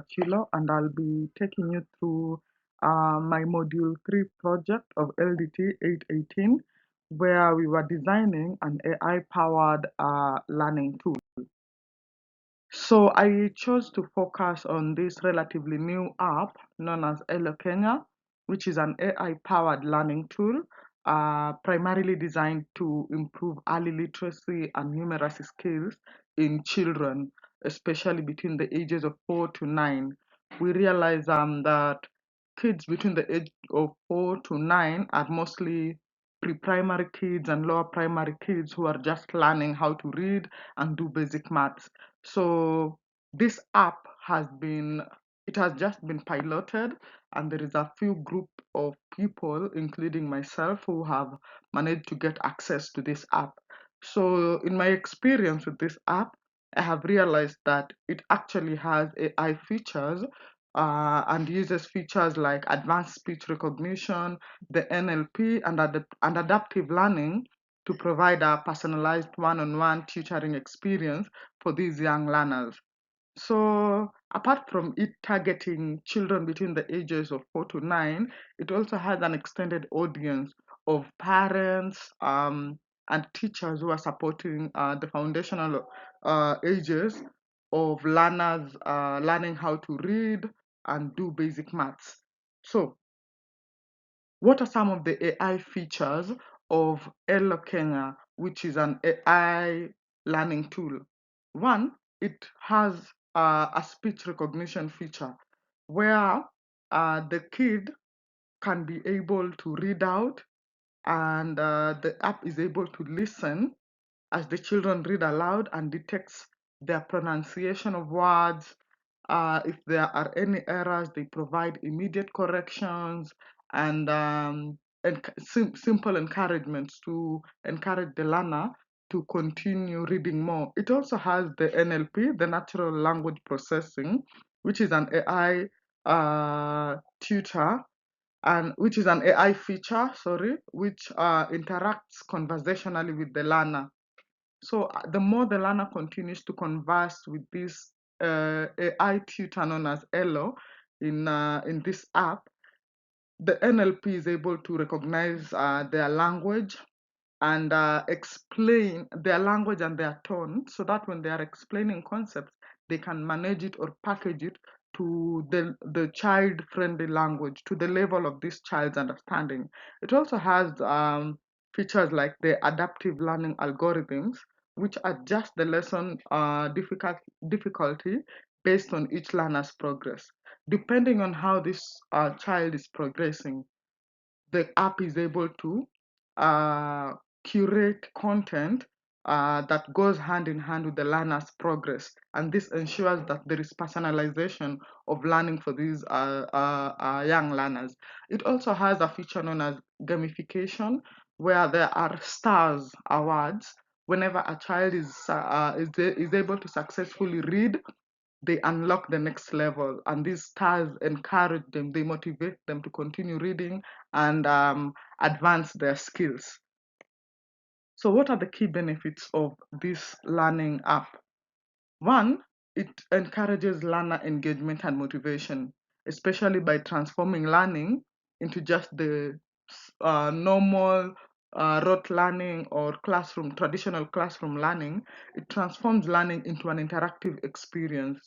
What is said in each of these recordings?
Chilo, and I'll be taking you through my Module 3 project of LDT 818, where we were designing an AI-powered learning tool. So I chose to focus on this relatively new app known as Elo Kenya, which is an AI-powered learning tool primarily designed to improve early literacy and numeracy skills in children, especially between the ages of 4 to 9. We realize that kids between the age of 4 to 9 are mostly pre-primary kids and lower primary kids who are just learning how to read and do basic maths. So this app it has just been piloted, and there is a few group of people, including myself, who have managed to get access to this app. So in my experience with this app, I have realized that it actually has AI features and uses features like advanced speech recognition, the NLP, and adaptive learning to provide a personalized one-on-one tutoring experience for these young learners. So apart from it targeting children between the ages of 4 to 9, it also has an extended audience of parents and teachers who are supporting the foundational ages of learners learning how to read and do basic maths. So what are some of the AI features of Elo Kenya, which is an AI learning tool? One, it has a speech recognition feature where the kid can be able to read out, and the app is able to listen as the children read aloud and detects their pronunciation of words. If there are any errors, they provide immediate corrections and simple encouragements to encourage the learner to continue reading more. It also has the NLP, the natural language processing, which is an AI tutor and which is an AI feature, sorry, which interacts conversationally with the learner. So the more the learner continues to converse with this AI tutor known as Elo in this app, the NLP is able to recognize their language and explain their language and their tone, so that when they are explaining concepts, they can manage it or package it to the child friendly language, to the level of this child's understanding. It also has features like the adaptive learning algorithms, which adjust the lesson difficulty based on each learner's progress. Depending on how this child is progressing, the app is able to uh, curate content that goes hand in hand with the learner's progress. And this ensures that there is personalization of learning for these young learners. It also has a feature known as gamification, where there are stars awards whenever a child is able to successfully read. They unlock the next level, and these stars encourage them, they motivate them to continue reading and advance their skills. So what are the key benefits of this learning app? One, it encourages learner engagement and motivation, especially by transforming learning into just the normal rote learning or traditional classroom learning. It transforms learning into an interactive experience.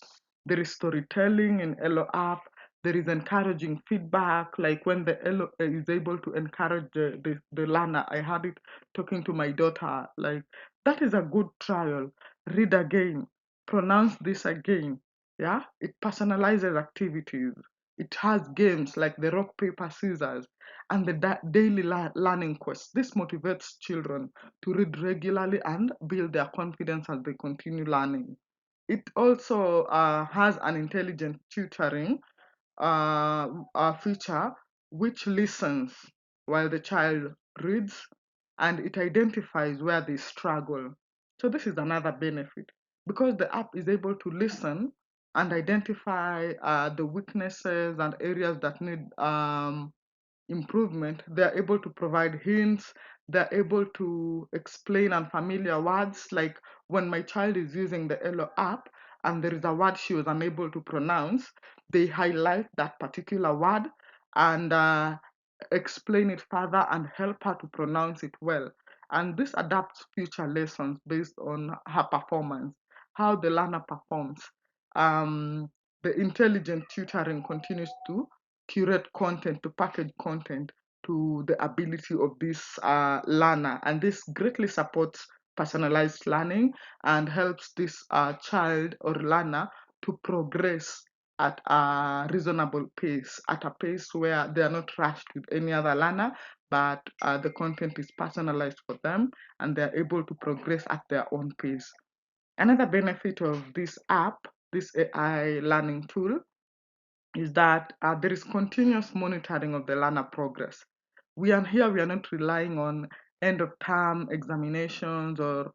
There is storytelling in Elo app. There is encouraging feedback, like when the Elo is able to encourage the learner. I had it talking to my daughter, like, that is a good trial. Read again, pronounce this again. Yeah, it personalizes activities. It has games like the rock paper scissors and the daily learning quest. This motivates children to read regularly and build their confidence as they continue learning. It also has an intelligent tutoring feature which listens while the child reads, and it identifies where they struggle. So this is another benefit, because the app is able to listen and identify the weaknesses and areas that need improvement. They're able to provide hints, they're able to explain unfamiliar words. Like when my child is using the Elo app, and there is a word she was unable to pronounce, they highlight that particular word and explain it further and help her to pronounce it well. And this adapts future lessons based on her performance, how the learner performs. Um, the intelligent tutoring continues to curate content, to package content to the ability of this learner. And this greatly supports personalized learning and helps this child or learner to progress at a reasonable pace, at a pace where they are not rushed with any other learner, but the content is personalized for them and they're able to progress at their own pace. Another benefit of this app, this AI learning tool, is that there is continuous monitoring of the learner progress. We are here, we are not relying on end of term examinations or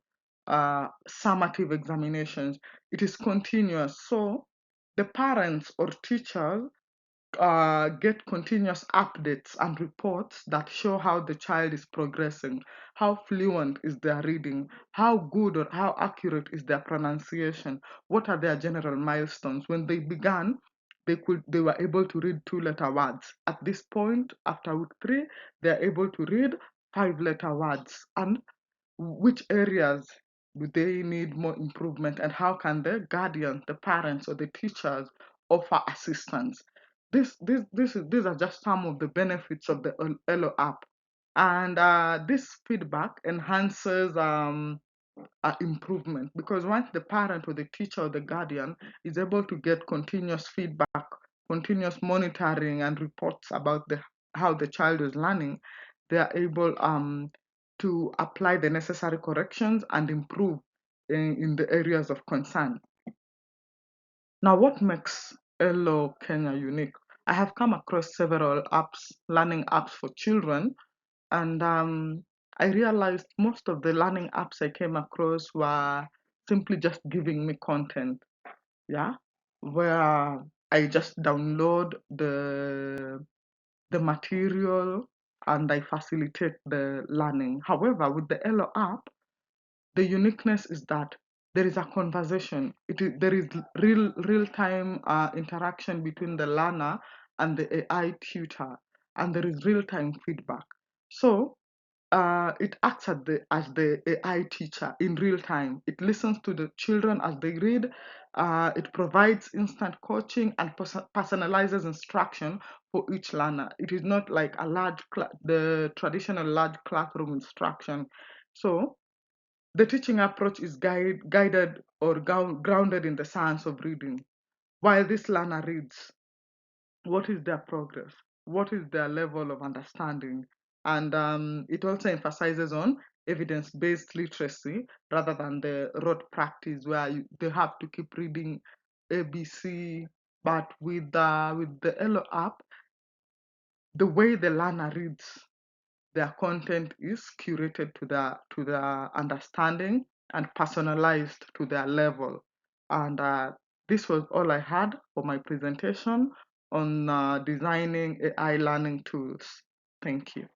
summative examinations. It is continuous. So the parents or teachers get continuous updates and reports that show how the child is progressing, how fluent is their reading, how good or how accurate is their pronunciation, what are their general milestones. When they began, they were able to read 2-letter words. At this point, after week 3, they are able to read 5-letter words. And which areas do they need more improvement, and how can the guardians, the parents, or the teachers offer assistance? These are just some of the benefits of the Elo app, and this feedback enhances improvement, because once the parent or the teacher or the guardian is able to get continuous feedback, continuous monitoring and reports about how the child is learning, they are able to apply the necessary corrections and improve in the areas of concern. Now, what makes Elo Kenya unique? I have come across several apps, learning apps for children, and I realized most of the learning apps I came across were simply just giving me content, yeah, where I just download the material and I facilitate the learning. However, with the Elo app, the uniqueness is that there is a conversation. There is real time interaction between the learner and the AI tutor, and there is real time feedback. So it acts as the AI teacher in real time. It listens to the children as they read. It provides instant coaching and personalizes instruction for each learner. It is not like the traditional large classroom instruction. So the teaching approach is guided or grounded in the science of reading. While this learner reads, what is their progress? What is their level of understanding? And it also emphasizes on evidence-based literacy rather than the rote practice where they have to keep reading ABC. But with the Elo app, the way the learner reads, their content is curated to their understanding and personalized to their level. And this was all I had for my presentation on designing AI learning tools. Thank you.